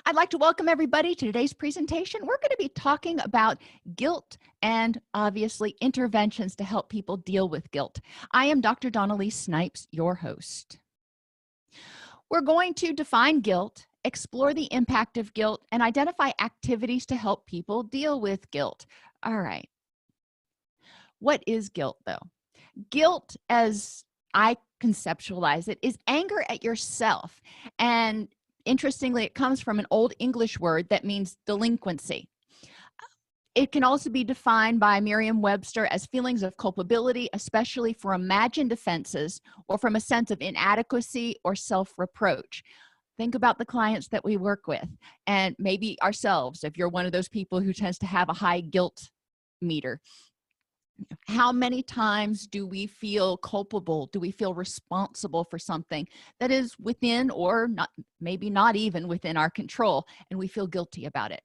I'd like to welcome everybody to today's presentation. We're going to be talking about guilt and obviously interventions to help people deal with guilt. I am Dr. Donnelly Snipes, your host. We're going to define guilt, explore the impact of guilt, and identify activities to help people deal with guilt. All right. What is guilt, though? Guilt, as I conceptualize it, is anger at yourself. And interestingly, it comes from an old English word that means delinquency. It can also be defined by Merriam-Webster as feelings of culpability, especially for imagined offenses or from a sense of inadequacy or self-reproach. Think about the clients that we work with, and maybe ourselves, if you're one of those people who tends to have a high guilt meter. How many times do we feel culpable? Do we feel responsible for something that is within or not, maybe not even within our control, and we feel guilty about it?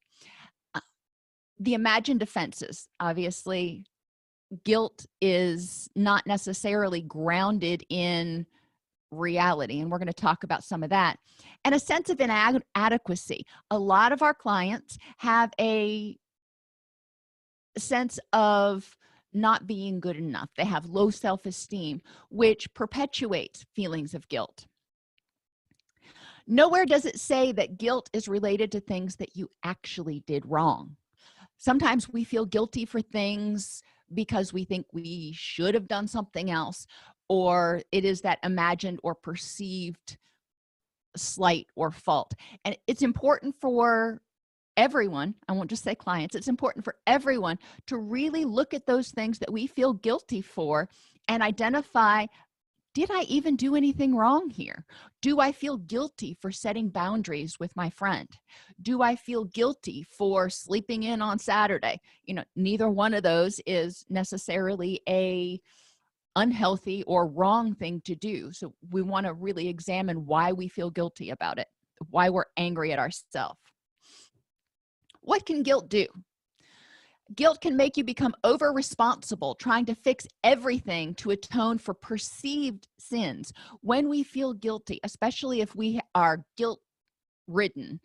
The imagined offenses, obviously, guilt is not necessarily grounded in reality, and we're going to talk about some of that. And a sense of inadequacy. A lot of our clients have a sense of not being good enough. They have low self-esteem, which perpetuates feelings of guilt. Nowhere does it say that guilt is related to things that you actually did wrong. Sometimes we feel guilty for things because we think we should have done something else, or it is that imagined or perceived slight or fault. And it's important for everyone, I won't just say clients, it's important for everyone to really look at those things that we feel guilty for and identify, did I even do anything wrong here? Do I feel guilty for setting boundaries with my friend? Do I feel guilty for sleeping in on Saturday? Neither one of those is necessarily a unhealthy or wrong thing to do. So we want to really examine why we feel guilty about it, why we're angry at ourselves. What can guilt do? Guilt can make you become over responsible, trying to fix everything to atone for perceived sins. When we feel guilty, especially if we are guilt ridden,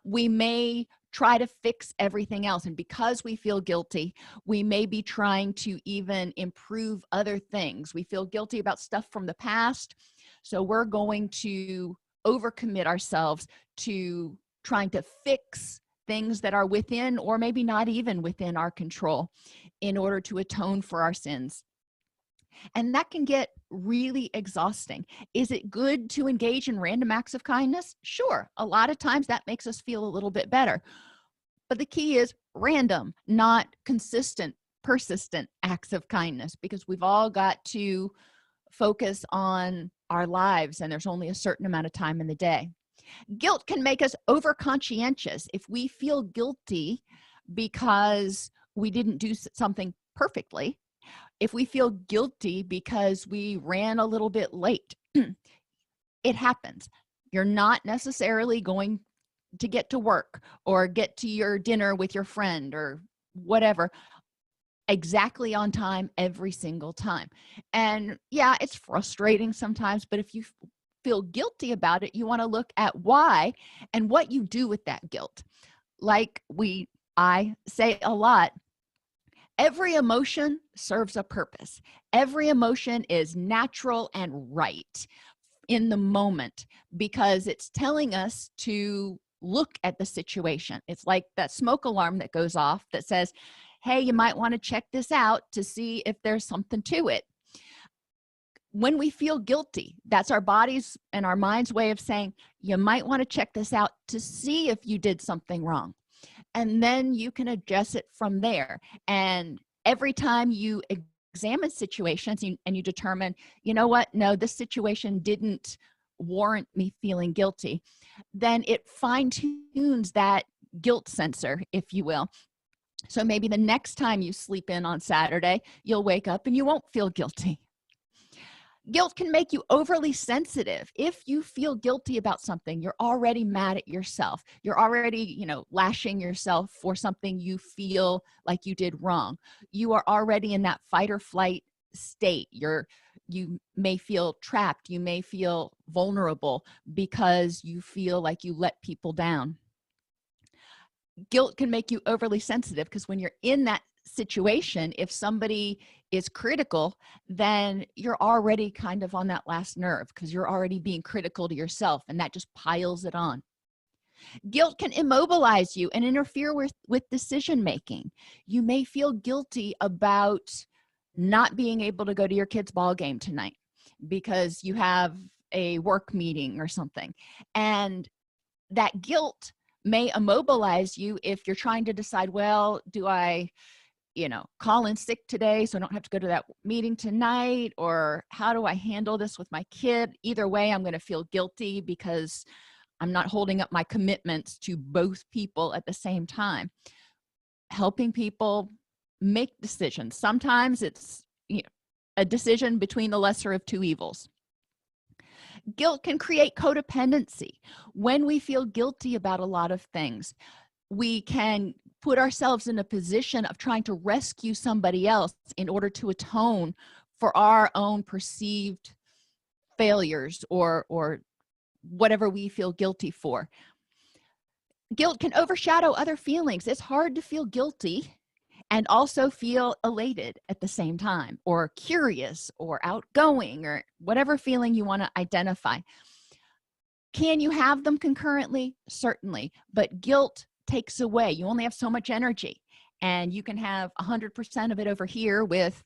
we may try to fix everything else. And because we feel guilty, we may be trying to even improve other things. We feel guilty about stuff from the past, so we're going to overcommit ourselves to trying to fix things that are within or maybe not even within our control in order to atone for our sins. And that can get really exhausting. Is it good to engage in random acts of kindness? Sure. A lot of times that makes us feel a little bit better. But the key is random, not consistent, persistent acts of kindness, because we've all got to focus on our lives, and there's only a certain amount of time in the day. Guilt can make us over conscientious. If we feel guilty because we didn't do something perfectly, if we feel guilty because we ran a little bit late, it happens. You're not necessarily going to get to work or get to your dinner with your friend or whatever exactly on time every single time. And yeah, it's frustrating sometimes, but if you feel guilty about it, you want to look at why and what you do with that guilt. Like I say a lot, every emotion serves a purpose. Every emotion is natural and right in the moment because it's telling us to look at the situation. It's like that smoke alarm that goes off that says, hey, you might want to check this out to see if there's something to it. When we feel guilty, that's our body's and our mind's way of saying, you might want to check this out to see if you did something wrong. And then you can adjust it from there. And every time you examine situations and you determine, you know what, no, this situation didn't warrant me feeling guilty, then it fine-tunes that guilt sensor, if you will. So maybe the next time you sleep in on Saturday, you'll wake up and you won't feel guilty. Guilt can make you overly sensitive. If you feel guilty about something, you're already mad at yourself. You're already, lashing yourself for something you feel like you did wrong. You are already in that fight or flight state. You may feel trapped. You may feel vulnerable because you feel like you let people down. Guilt can make you overly sensitive because when you're in that situation, if somebody is critical, then you're already kind of on that last nerve because you're already being critical to yourself, and that just piles it on. Guilt can immobilize you and interfere with decision making. You may feel guilty about not being able to go to your kid's ball game tonight because you have a work meeting or something, and that guilt may immobilize you if you're trying to decide, well, do I call in sick today so I don't have to go to that meeting tonight, or how do I handle this with my kid? Either way, I'm going to feel guilty because I'm not holding up my commitments to both people at the same time. Helping people make decisions. Sometimes it's a decision between the lesser of two evils. Guilt can create codependency. When we feel guilty about a lot of things, we can put ourselves in a position of trying to rescue somebody else in order to atone for our own perceived failures or whatever we feel guilty for. Guilt can overshadow other feelings. It's hard to feel guilty and also feel elated at the same time, or curious or outgoing, or whatever feeling you want to identify. Can you have them concurrently? Certainly, but guilt takes away. You only have so much energy, and you can have 100% of it over here with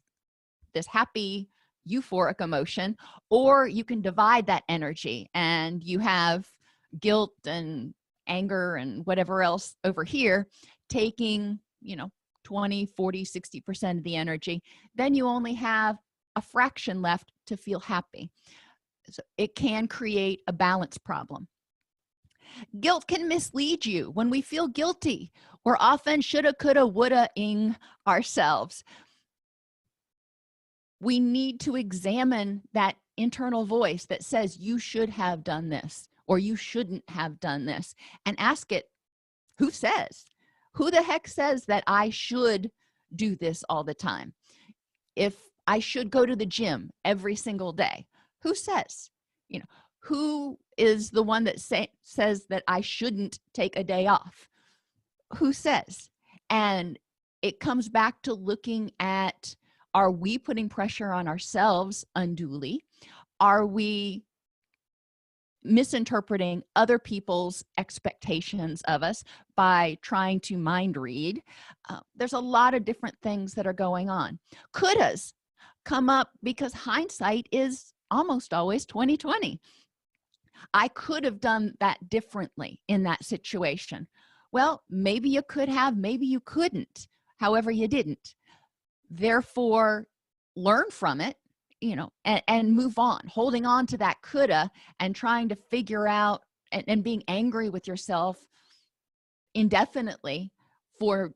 this happy, euphoric emotion, or you can divide that energy and you have guilt and anger and whatever else over here taking 20, 40, 60% of the energy. Then you only have a fraction left to feel happy. So it can create a balance problem. Guilt can mislead you. When we feel guilty, we're often shoulda, coulda, woulda-ing ourselves. We need to examine that internal voice that says you should have done this or you shouldn't have done this, and ask it, who says? Who the heck says that I should do this all the time? If I should go to the gym every single day, who says? Who is the one that says that I shouldn't take a day off? Who says? And it comes back to looking at, are we putting pressure on ourselves unduly? Are we misinterpreting other people's expectations of us by trying to mind read? There's a lot of different things that are going on. Couldas come up because hindsight is almost always 20/20. I could have done that differently in that situation. Well, maybe you could have, maybe you couldn't. However, you didn't. Therefore, learn from it, and move on. Holding on to that coulda and trying to figure out and being angry with yourself indefinitely for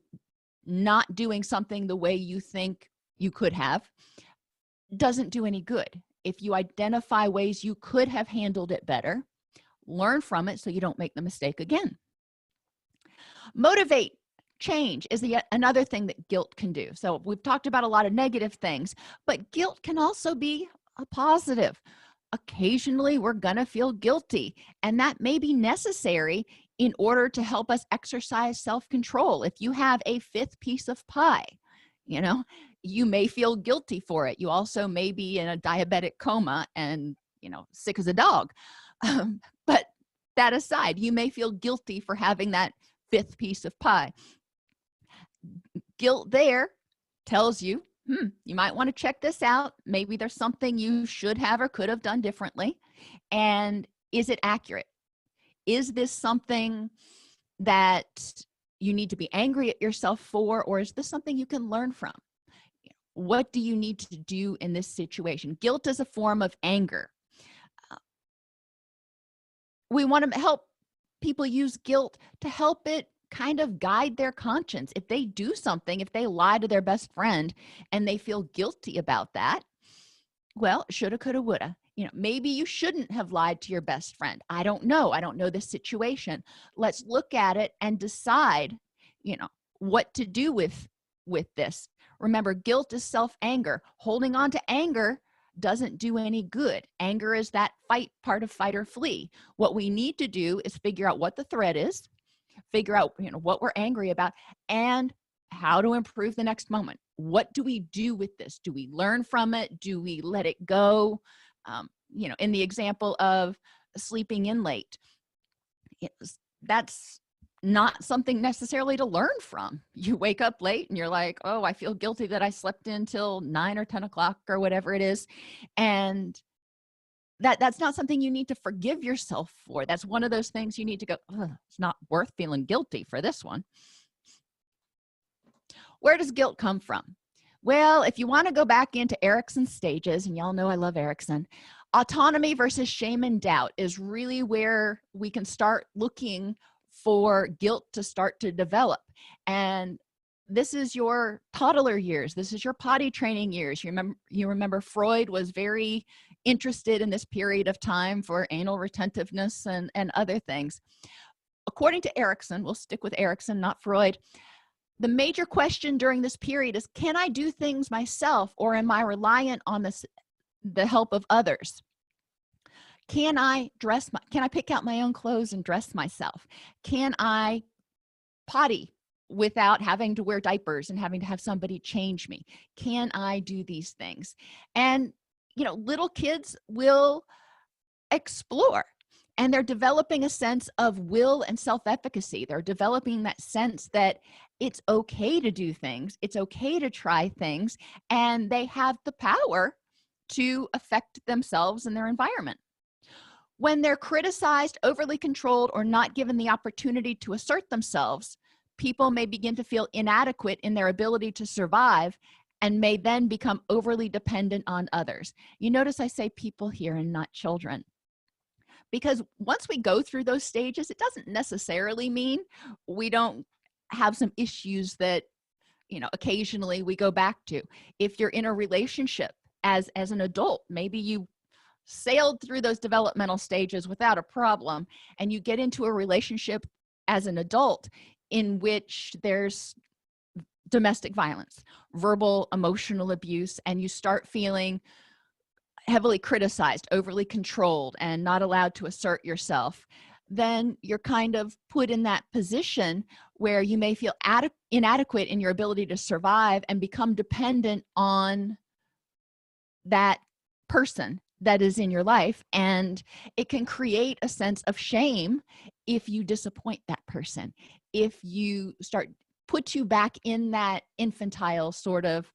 not doing something the way you think you could have doesn't do any good. If you identify ways you could have handled it better, learn from it so you don't make the mistake again. Motivate change is another thing that guilt can do. So we've talked about a lot of negative things, but guilt can also be a positive. Occasionally we're gonna feel guilty, and that may be necessary in order to help us exercise self-control. If you have a fifth piece of pie, you may feel guilty for it. You also may be in a diabetic coma and sick as a dog. But that aside, you may feel guilty for having that fifth piece of pie. Guilt there tells you, you might want to check this out. Maybe there's something you should have or could have done differently. And is it accurate? Is this something that you need to be angry at yourself for, or is this something you can learn from? What do you need to do in this situation? Guilt is a form of anger. We want to help people use guilt to help it kind of guide their conscience. If they do something, if they lie to their best friend and they feel guilty about that, well, shoulda, coulda, woulda. Maybe you shouldn't have lied to your best friend. I don't know. I don't know the situation. Let's look at it and decide, what to do with this. Remember, guilt is self-anger. Holding on to anger doesn't do any good. Anger is that part of fight or flee. What we need to do is figure out what the threat is, figure out, what we're angry about and how to improve the next moment. What do we do with this? Do we learn from it? Do we let it go? In the example of sleeping in late, that's not something necessarily to learn from. You wake up late and you're like, oh, I feel guilty that I slept in till 9 or 10 o'clock or whatever it is. And that's not something you need to forgive yourself for. That's one of those things you need to go, it's not worth feeling guilty for this one. Where does guilt come from? Well, if you want to go back into Erikson's stages, and y'all know I love Erikson, autonomy versus shame and doubt is really where we can start looking for guilt to start to develop. And this is your toddler years. This is your potty training years. You remember Freud was very interested in this period of time for anal retentiveness and other things. According to Erikson, we'll stick with Erikson, not Freud, the major question during this period is, can I do things myself, or am I reliant on the help of others? Can I pick out my own clothes and dress myself? Can I potty without having to wear diapers and having to have somebody change me? Can I do these things? And, little kids will explore, and they're developing a sense of will and self-efficacy. They're developing that sense that it's okay to do things. It's okay to try things, and they have the power to affect themselves and their environment. When they're criticized, overly controlled, or not given the opportunity to assert themselves, people may begin to feel inadequate in their ability to survive and may then become overly dependent on others. You notice I say people here and not children, because once we go through those stages, it doesn't necessarily mean we don't have some issues that, occasionally we go back to. If you're in a relationship as an adult, maybe you sailed through those developmental stages without a problem, and you get into a relationship as an adult in which there's domestic violence, verbal, emotional abuse, and you start feeling heavily criticized, overly controlled, and not allowed to assert yourself, then you're kind of put in that position where you may feel inadequate in your ability to survive and become dependent on that person that is in your life. And it can create a sense of shame if you disappoint that person, if you put you back in that infantile sort of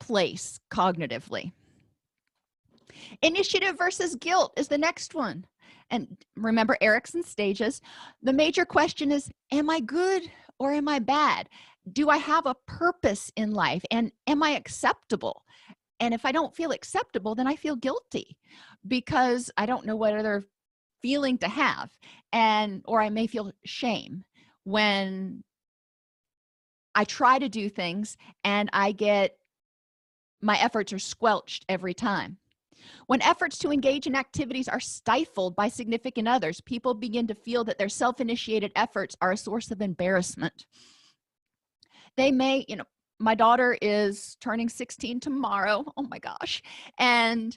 place cognitively. Initiative versus guilt is the next one. And remember Erikson's stages. The major question is, am I good or am I bad? Do I have a purpose in life, and am I acceptable? And if I don't feel acceptable, then I feel guilty because I don't know what other feeling to have, or I may feel shame when I try to do things and my efforts are squelched every time. When efforts to engage in activities are stifled by significant others, people begin to feel that their self-initiated efforts are a source of embarrassment. They may, my daughter is turning 16 tomorrow. Oh my gosh. And,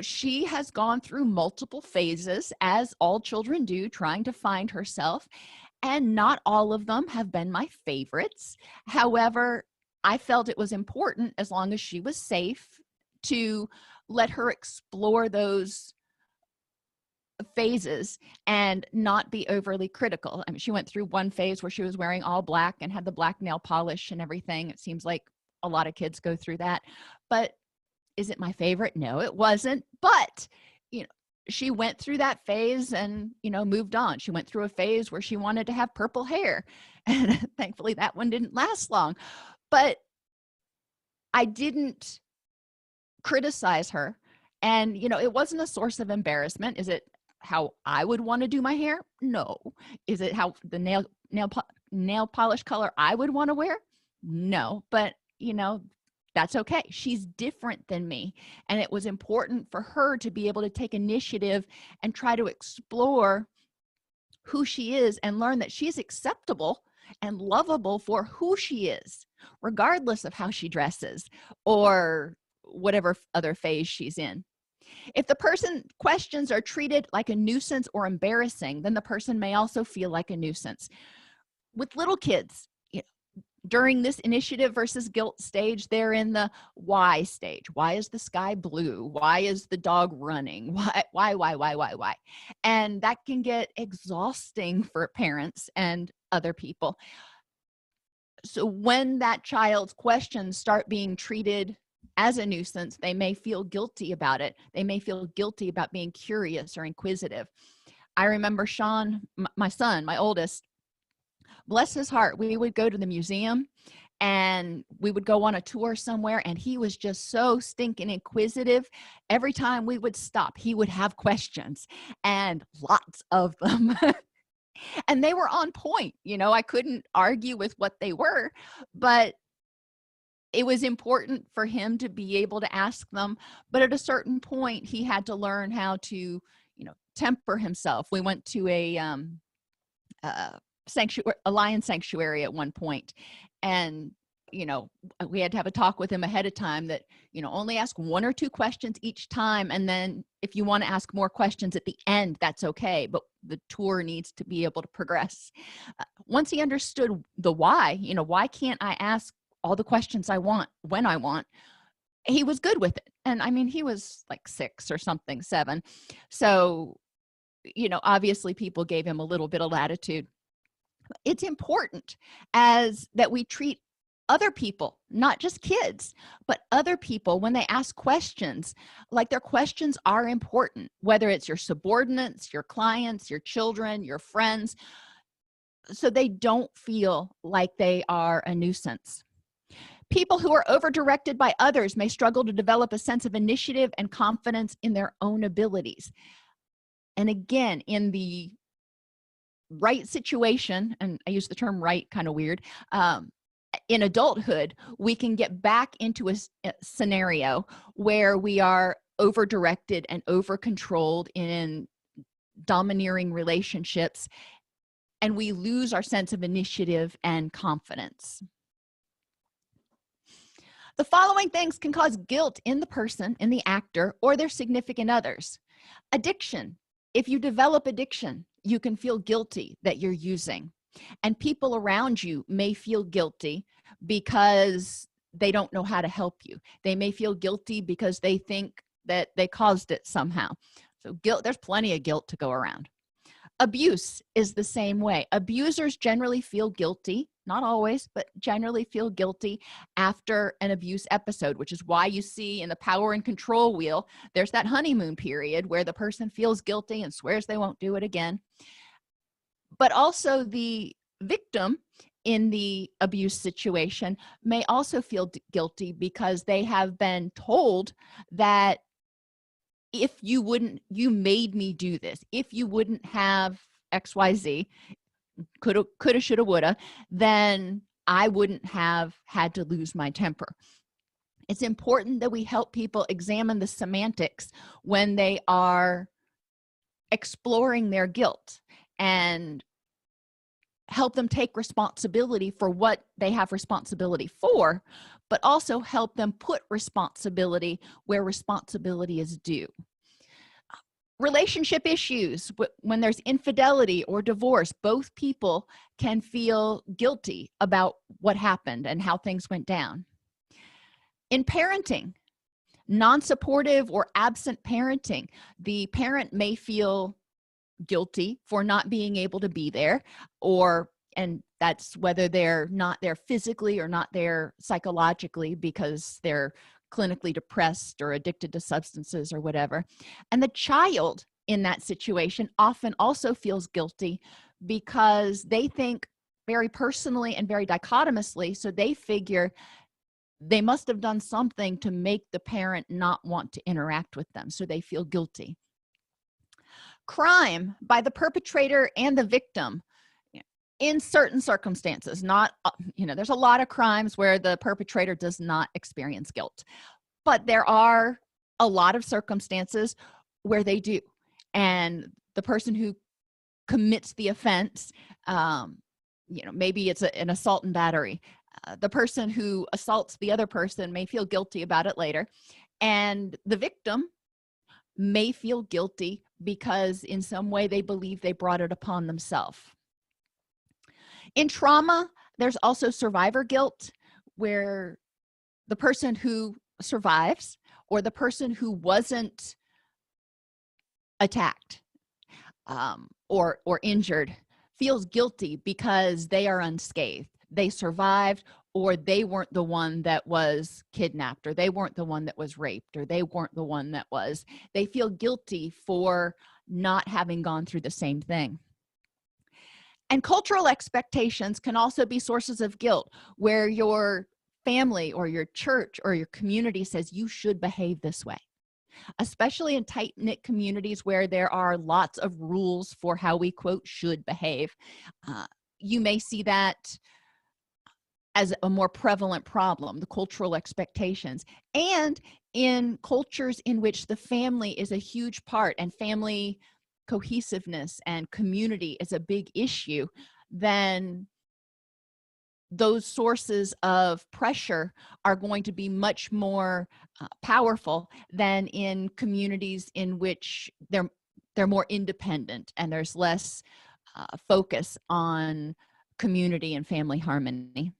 she has gone through multiple phases, as all children do, trying to find herself. And not all of them have been my favorites. However, I felt it was important, as long as she was safe, to let her explore those phases and not be overly critical. I mean, she went through one phase where she was wearing all black and had the black nail polish and everything. It seems like a lot of kids go through that. But is it my favorite? No, it wasn't. But, she went through that phase and, moved on. She went through a phase where she wanted to have purple hair. And thankfully that one didn't last long. But I didn't criticize her. And, it wasn't a source of embarrassment. Is it how I would want to do my hair? No. Is it how the nail polish color I would want to wear? No. But, that's okay. She's different than me. And it was important for her to be able to take initiative and try to explore who she is and learn that she's acceptable and lovable for who she is, regardless of how she dresses or whatever other phase she's in. If the person questions are treated like a nuisance or embarrassing, then the person may also feel like a nuisance. With little kids, during this initiative versus guilt stage, they're in the why stage. Why is the sky blue? Why is the dog running? Why? And that can get exhausting for parents and other people. So when that child's questions start being treated as a nuisance, they may feel guilty about it. They may feel guilty about being curious or inquisitive. I remember Sean, my son, my oldest, bless his heart, we would go to the museum and we would go on a tour somewhere, and he was just so stinking inquisitive. Every time we would stop, he would have questions, and lots of them. And they were on point. I couldn't argue with what they were, but it was important for him to be able to ask them. But at a certain point, he had to learn how to, temper himself. We went to a sanctuary, a lion sanctuary at one point, and we had to have a talk with him ahead of time that only ask 1 or 2 questions each time, and then if you want to ask more questions at the end, that's okay, but the tour needs to be able to progress. Once he understood the why can't I ask all the questions I want when I want, he was good with it. And I mean, he was like 6 or something, 7, so obviously people gave him a little bit of latitude. It's important as that we treat other people, not just kids, but other people, when they ask questions, like their questions are important, whether it's your subordinates, your clients, your children, your friends, so they don't feel like they are a nuisance. People who are over-directed by others may struggle to develop a sense of initiative and confidence in their own abilities. And again, in the right situation, and I use the term right kind of weird, in adulthood, we can get back into a scenario where we are over-directed and over-controlled in domineering relationships, and we lose our sense of initiative and confidence. The following things can cause guilt in the person, in the actor, or their significant others. Addiction. If you develop addiction, you can feel guilty that you're using, and people around you may feel guilty because they don't know how to help you. They may feel guilty because they think that they caused it somehow. So guilt, there's plenty of guilt to go around. Abuse is the same way. Abusers generally feel guilty, not always, but generally feel guilty after an abuse episode, which is why you see in the power and control wheel, there's that honeymoon period where the person feels guilty and swears they won't do it again. But also the victim in the abuse situation may also feel guilty because they have been told that if you made me do this, if you wouldn't have XYZ, coulda, shoulda, woulda, then I wouldn't have had to lose my temper. It's important that we help people examine the semantics when they are exploring their guilt, and help them take responsibility for what they have responsibility for, but also help them put responsibility where responsibility is due. Relationship issues, when there's infidelity or divorce, both people can feel guilty about what happened and how things went down. In parenting, non-supportive or absent parenting, the parent may feel guilty for not being able to be there, and that's whether they're not there physically or not there psychologically because they're clinically depressed or addicted to substances or whatever. And the child in that situation often also feels guilty because they think very personally and very dichotomously, so they figure they must have done something to make the parent not want to interact with them, so they feel guilty. Crime by the perpetrator and the victim in certain circumstances, not, there's a lot of crimes where the perpetrator does not experience guilt, but there are a lot of circumstances where they do. And the person who commits the offense, maybe it's an assault and battery. The person who assaults the other person may feel guilty about it later. And the victim may feel guilty because in some way they believe they brought it upon themselves. In trauma, there's also survivor guilt, where the person who survives or the person who wasn't attacked or injured feels guilty because they are unscathed. They survived, or they weren't the one that was kidnapped, or they weren't the one that was raped, or they weren't the one that was. They feel guilty for not having gone through the same thing. And cultural expectations can also be sources of guilt, where your family or your church or your community says you should behave this way, especially in tight-knit communities where there are lots of rules for how we, quote, should behave. You may see that as a more prevalent problem, the cultural expectations. And in cultures in which the family is a huge part and family cohesiveness and community is a big issue, then those sources of pressure are going to be much more powerful than in communities in which they're more independent and there's less focus on community and family harmony.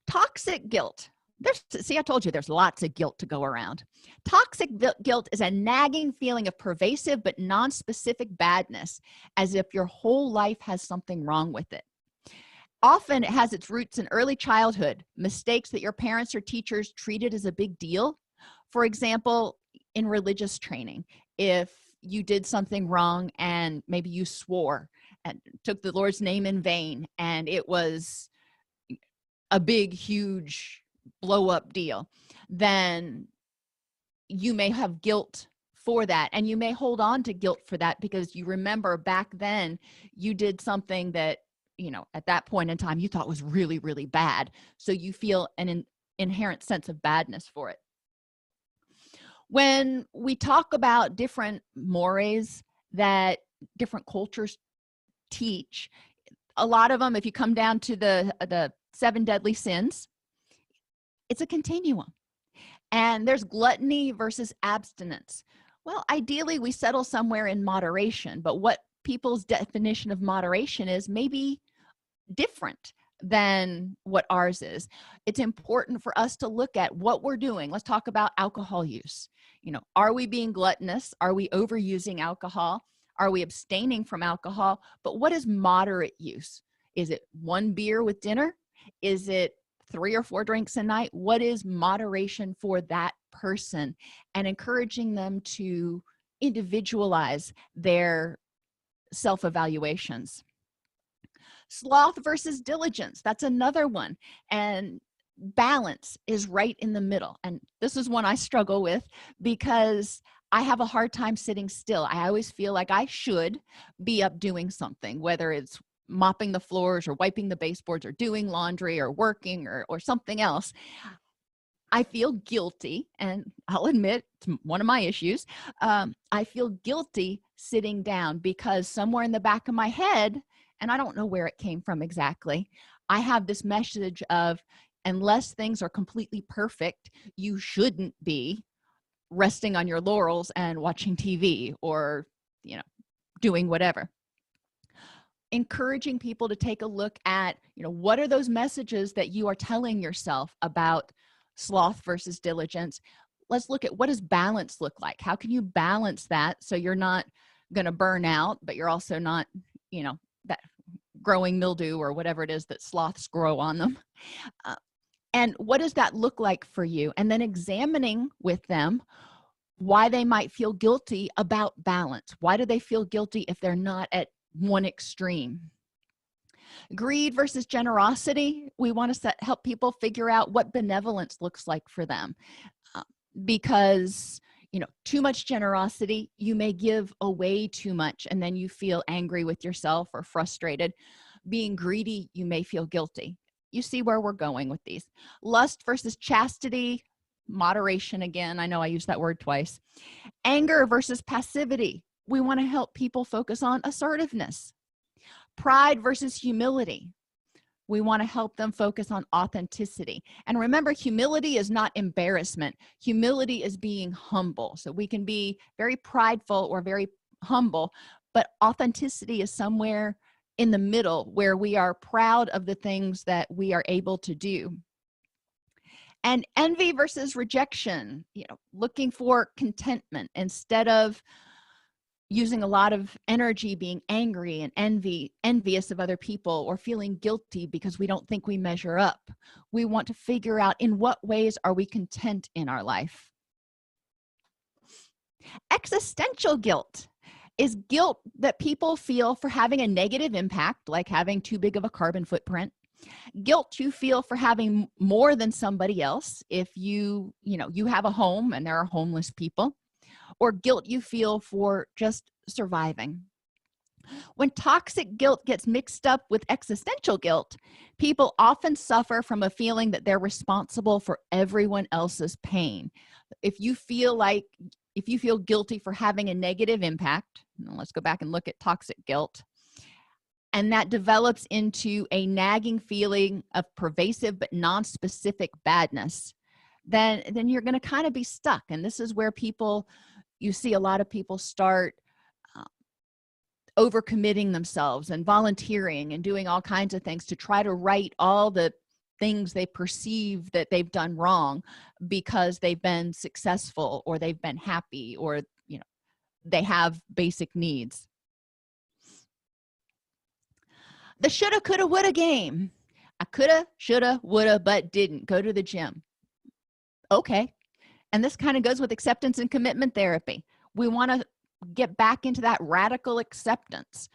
Toxic guilt. See, I told you there's lots of guilt to go around. Toxic guilt is a nagging feeling of pervasive but non-specific badness, as if your whole life has something wrong with it. Often it has its roots in early childhood, mistakes that your parents or teachers treated as a big deal. For example, in religious training, if you did something wrong and maybe you swore and took the Lord's name in vain, and it was a big, huge blow-up deal, then you may have guilt for that, and you may hold on to guilt for that because you remember back then you did something that, you know, at that point in time you thought was really, really bad, so you feel an inherent sense of badness for it. When we talk about different mores that different cultures teach, a lot of them, if you come down to the 7 deadly sins, it's a continuum. And there's gluttony versus abstinence. Well, ideally we settle somewhere in moderation, but what people's definition of moderation is may be different than what ours is. It's important for us to look at what we're doing. Let's talk about alcohol use. You know, are we being gluttonous? Are we overusing alcohol? Are we abstaining from alcohol? But what is moderate use? Is it 1 beer with dinner? Is it 3 or 4 drinks a night? What is moderation for that person? And encouraging them to individualize their self-evaluations. Sloth versus diligence, that's another one. And balance is right in the middle. And this is one I struggle with because I have a hard time sitting still. I always feel like I should be up doing something, whether it's mopping the floors or wiping the baseboards or doing laundry or working or something else. I feel guilty, and I'll admit it's one of my issues. I feel guilty sitting down because somewhere in the back of my head, and I don't know where it came from exactly, I have this message of, unless things are completely perfect, you shouldn't be resting on your laurels and watching TV or, you know, doing whatever. Encouraging people to take a look at, you know, what are those messages that you are telling yourself about sloth versus diligence. Let's look at, what does balance look like? How can you balance that so you're not going to burn out, but you're also not, you know, that growing mildew or whatever it is that sloths grow on them. And what does that look like for you? And then examining with them why they might feel guilty about balance. Why do they feel guilty if they're not at one extreme? Greed versus generosity. We want to help people figure out what benevolence looks like for them. Because, you know, too much generosity, you may give away too much and then you feel angry with yourself or frustrated. Being greedy, you may feel guilty. You see where we're going with these. Lust versus chastity, moderation again. I know I used that word twice. Anger versus passivity. We want to help people focus on assertiveness. Pride versus humility. We want to help them focus on authenticity. And remember, humility is not embarrassment. Humility is being humble. So we can be very prideful or very humble, but authenticity is somewhere in the middle where we are proud of the things that we are able to do. And envy versus rejection, looking for contentment instead of using a lot of energy being angry and envious of other people, or feeling guilty because we don't think we measure up. We want to figure out, in what ways are we content in our life. Existential guilt is guilt that people feel for having a negative impact, like having too big of a carbon footprint. Guilt you feel for having more than somebody else if you have a home and there are homeless people, or guilt you feel for just surviving. When toxic guilt gets mixed up with existential guilt, people often suffer from a feeling that they're responsible for everyone else's pain. If you feel guilty for having a negative impact, let's go back and look at toxic guilt, and that develops into a nagging feeling of pervasive but non-specific badness, then you're going to kind of be stuck. And this is where you see a lot of people start overcommitting themselves and volunteering and doing all kinds of things to try to right all the things they perceive that they've done wrong, because they've been successful, or they've been happy, or they have basic needs. The shoulda, coulda, woulda game. I coulda, shoulda, woulda, but didn't go to the gym. Okay. And this kind of goes with acceptance and commitment therapy. We want to get back into that radical acceptance.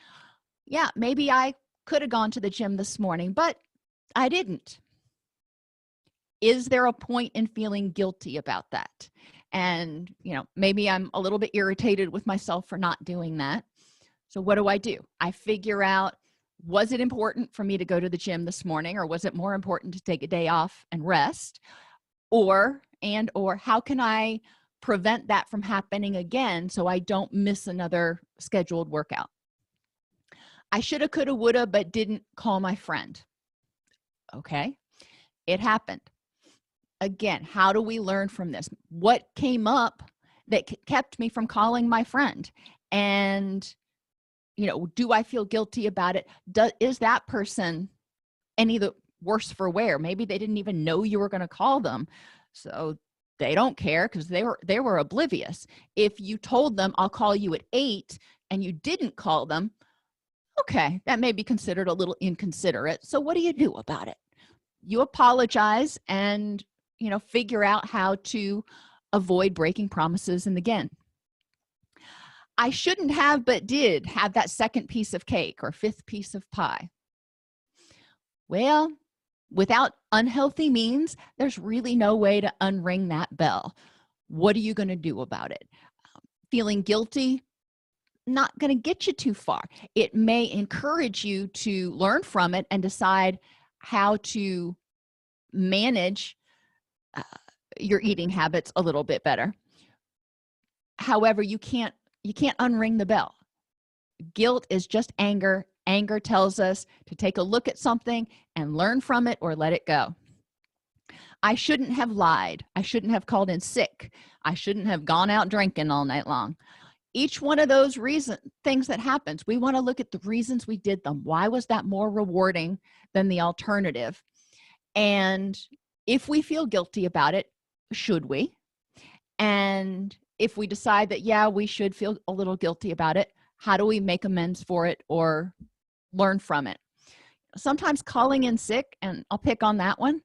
Yeah, maybe I could have gone to the gym this morning, but I didn't. Is there a point in feeling guilty about that? And, maybe I'm a little bit irritated with myself for not doing that. So what do? I figure out, was it important for me to go to the gym this morning, or was it more important to take a day off and rest? Or how can I prevent that from happening again so I don't miss another scheduled workout? I shoulda, coulda, woulda, but didn't call my friend. Okay, it happened. Again, how do we learn from this? What came up that kept me from calling my friend? And, do I feel guilty about it? Is that person any the worse for wear? Maybe they didn't even know you were going to call them, so they don't care because they were oblivious. If you told them, I'll call you at 8, and you didn't call them, okay, that may be considered a little inconsiderate. So what do you do about it? You apologize and figure out how to avoid breaking promises. And again, I shouldn't have but did have that second piece of cake or fifth piece of pie. Well, without unhealthy means, there's really no way to unring that bell. What are you going to do about it? Feeling guilty, not going to get you too far. It may encourage you to learn from it and decide how to manage your eating habits a little bit better. However, you can't unring the bell. Guilt is just anger. Anger tells us to take a look at something and learn from it or let it go. I shouldn't have lied. I shouldn't have called in sick. I shouldn't have gone out drinking all night long. Each one of those things that happens, we want to look at the reasons we did them. Why was that more rewarding than the alternative? And if we feel guilty about it, should we? And if we decide that, yeah, we should feel a little guilty about it, how do we make amends for it or learn from it? Sometimes calling in sick, and I'll pick on that one.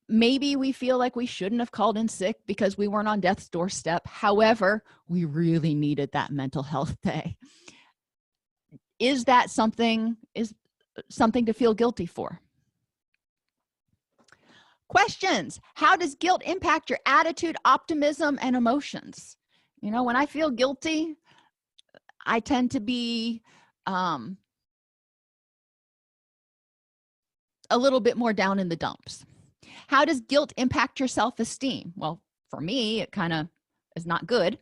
Maybe we feel like we shouldn't have called in sick because we weren't on death's doorstep. However, we really needed that mental health day. Is that something to feel guilty for? Questions. How does guilt impact your attitude, optimism, and emotions? When I feel guilty, I tend to be a little bit more down in the dumps. How does guilt impact your self-esteem? Well, for me, it kind of is not good.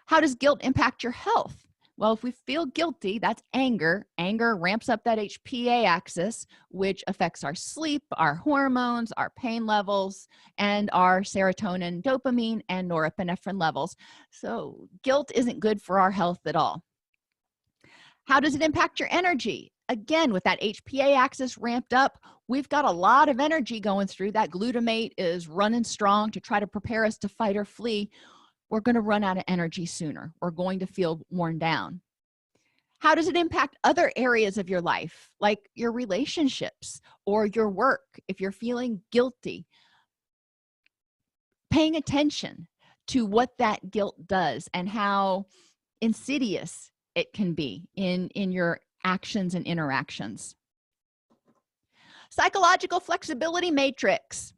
How does guilt impact your health? Well, if we feel guilty, that's anger. Anger ramps up that HPA axis, which affects our sleep, our hormones, our pain levels, and our serotonin, dopamine, and norepinephrine levels. So, guilt isn't good for our health at all. How does it impact your energy? Again, with that HPA axis ramped up, we've got a lot of energy going through. That glutamate is running strong to try to prepare us to fight or flee. We're going to run out of energy sooner. We're going to feel worn down. How does it impact other areas of your life, like your relationships or your work? If you're feeling guilty, paying attention to what that guilt does and how insidious it can be in your actions and interactions. Psychological flexibility matrix.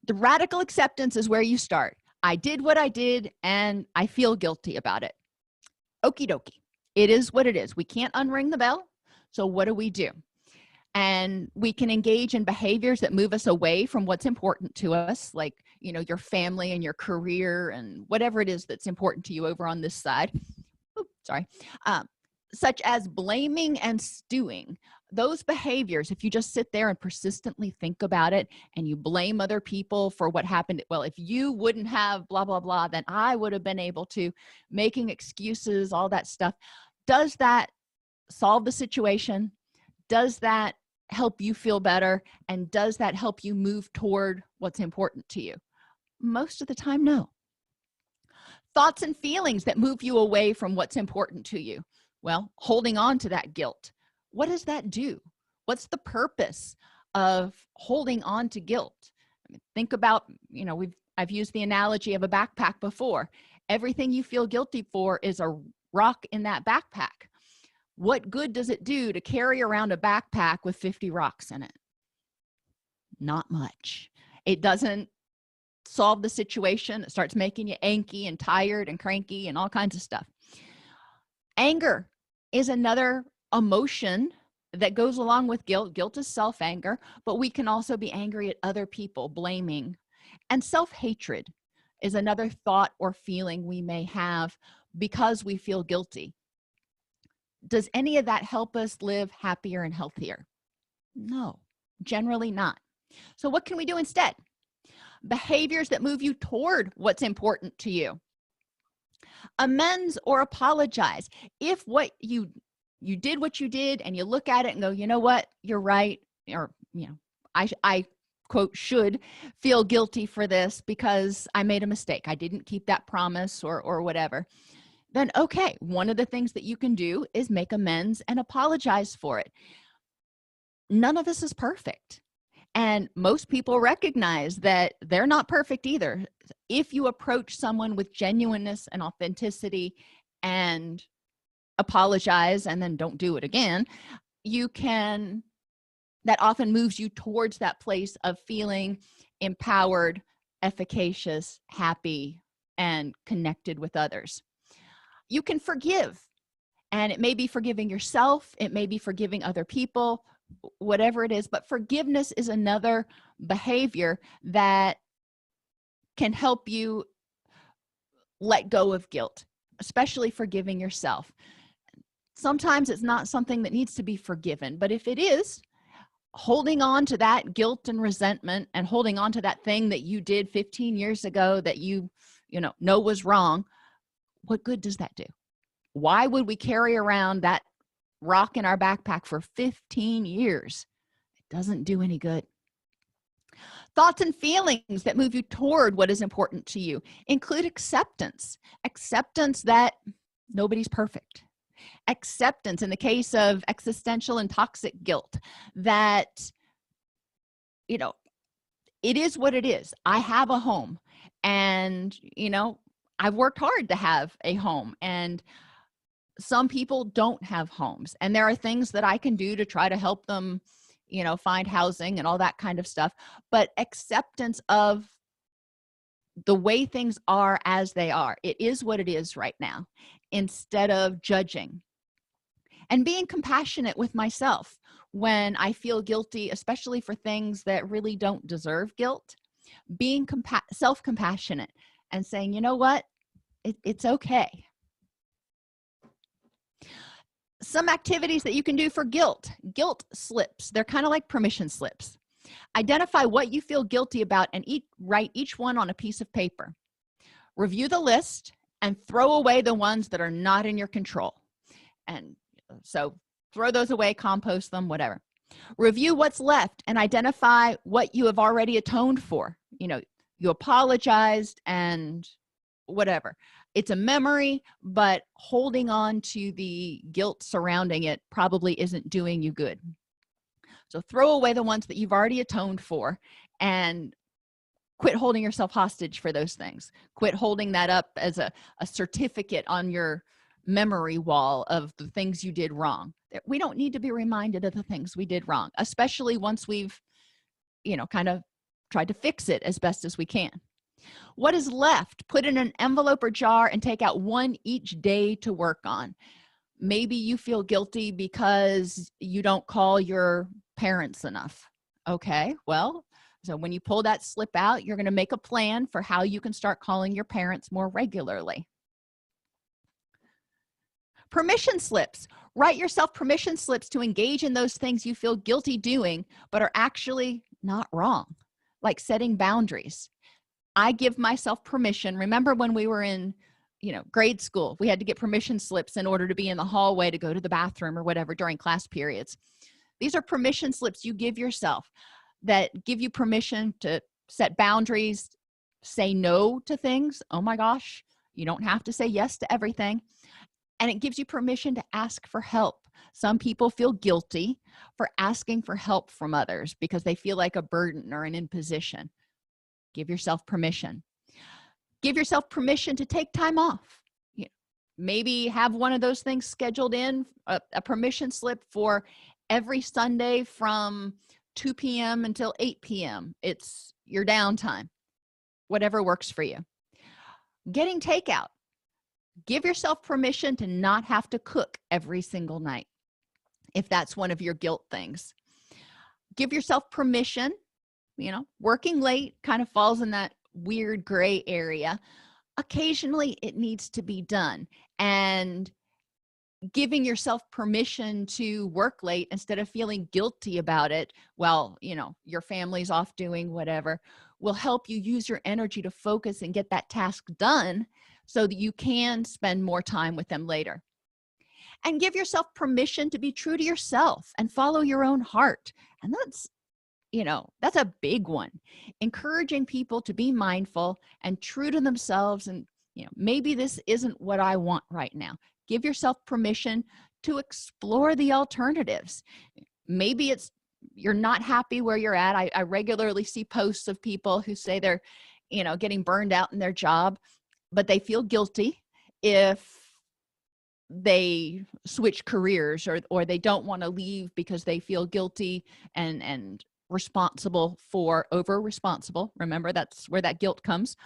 The radical acceptance is where you start. I did what I did and I feel guilty about it. Okie dokie. It is what it is. We can't unring the bell. So what do? And we can engage in behaviors that move us away from what's important to us, like, your family and your career and whatever it is that's important to you over on this side. Oops, sorry. Such as blaming and stewing. Those behaviors, if you just sit there and persistently think about it and you blame other people for what happened, well, if you wouldn't have blah, blah, blah, then I would have been able to, making excuses, all that stuff. Does that solve the situation? Does that help you feel better? And does that help you move toward what's important to you? Most of the time, no. Thoughts and feelings that move you away from what's important to you. Well, holding on to that guilt. What does that do? What's the purpose of holding on to guilt? I mean, think about, I've used the analogy of a backpack before. Everything you feel guilty for is a rock in that backpack. What good does it do to carry around a backpack with 50 rocks in it? Not much. It doesn't solve the situation. It starts making you achy and tired and cranky and all kinds of stuff. Anger is another emotion that goes along with guilt. Guilt is self-anger, but we can also be angry at other people, blaming. And self-hatred is another thought or feeling we may have because we feel guilty. Does any of that help us live happier and healthier? No, generally not. So what can we do instead? Behaviors that move you toward what's important to you. Amends or apologize. If what you did what you did and you look at it and go, you know what, you're right, or I quote should feel guilty for this because I made a mistake, I didn't keep that promise or whatever, then okay, one of the things that you can do is make amends and apologize for it. None of us is perfect, and most people recognize that they're not perfect either. If you approach someone with genuineness and authenticity and apologize and then don't do it again, that often moves you towards that place of feeling empowered, efficacious, happy, and connected with others. You can forgive, and it may be forgiving yourself, it may be forgiving other people, whatever it is, but forgiveness is another behavior that can help you let go of guilt, especially forgiving yourself. Sometimes it's not something that needs to be forgiven, but if it is, holding on to that guilt and resentment and holding on to that thing that you did 15 years ago that you know was wrong, what good does that do? Why would we carry around that rock in our backpack for 15 years? It doesn't do any good. Thoughts and feelings that move you toward what is important to you include acceptance that nobody's perfect. Acceptance in the case of existential and toxic guilt that it is what it is. I have a home, and I've worked hard to have a home, and some people don't have homes, and there are things that I can do to try to help them find housing and all that kind of stuff. But acceptance of the way things are as they are, it is what it is right now, instead of judging. And being compassionate with myself when I feel guilty, especially for things that really don't deserve guilt. Being self-compassionate and saying, you know what, it's okay. Some activities that you can do for guilt slips. They're kind of like permission slips. Identify what you feel guilty about and write each one on a piece of paper. Review the list and throw away the ones that are not in your control. And so throw those away, compost them, whatever. Review what's left and identify what you have already atoned for. You apologized and whatever. It's a memory, but holding on to the guilt surrounding it probably isn't doing you good. So throw away the ones that you've already atoned for and quit holding yourself hostage for those things. Quit holding that up as a certificate on your memory wall of the things you did wrong. We don't need to be reminded of the things we did wrong, especially once we've, kind of tried to fix it as best as we can. What is left, put in an envelope or jar and take out one each day to work on. Maybe you feel guilty because you don't call your parents enough. Okay, well, so when you pull that slip out, you're going to make a plan for how you can start calling your parents more regularly. Permission slips. Write yourself permission slips to engage in those things you feel guilty doing, but are actually not wrong, like setting boundaries. I give myself permission. Remember when we were in, grade school, we had to get permission slips in order to be in the hallway to go to the bathroom or whatever during class periods. These are permission slips you give yourself that give you permission to set boundaries, say no to things. Oh my gosh, you don't have to say yes to everything. And it gives you permission to ask for help. Some people feel guilty for asking for help from others because they feel like a burden or an imposition. Give yourself permission. Give yourself permission to take time off. Maybe have one of those things scheduled in, a permission slip for every Sunday from 2 p.m. until 8 p.m. It's your downtime, whatever works for you. Getting takeout. Give yourself permission to not have to cook every single night, if that's one of your guilt things. Give yourself permission. Working late kind of falls in that weird gray area. Occasionally it needs to be done, and giving yourself permission to work late instead of feeling guilty about it while your family's off doing whatever will help you use your energy to focus and get that task done so that you can spend more time with them later. And give yourself permission to be true to yourself and follow your own heart. And that's a big one. Encouraging people to be mindful and true to themselves. And, maybe this isn't what I want right now. Give yourself permission to explore the alternatives. Maybe you're not happy where you're at. I regularly see posts of people who say they're, getting burned out in their job, but they feel guilty if they switch careers or they don't want to leave because they feel guilty and over responsible. Remember, that's where that guilt comes.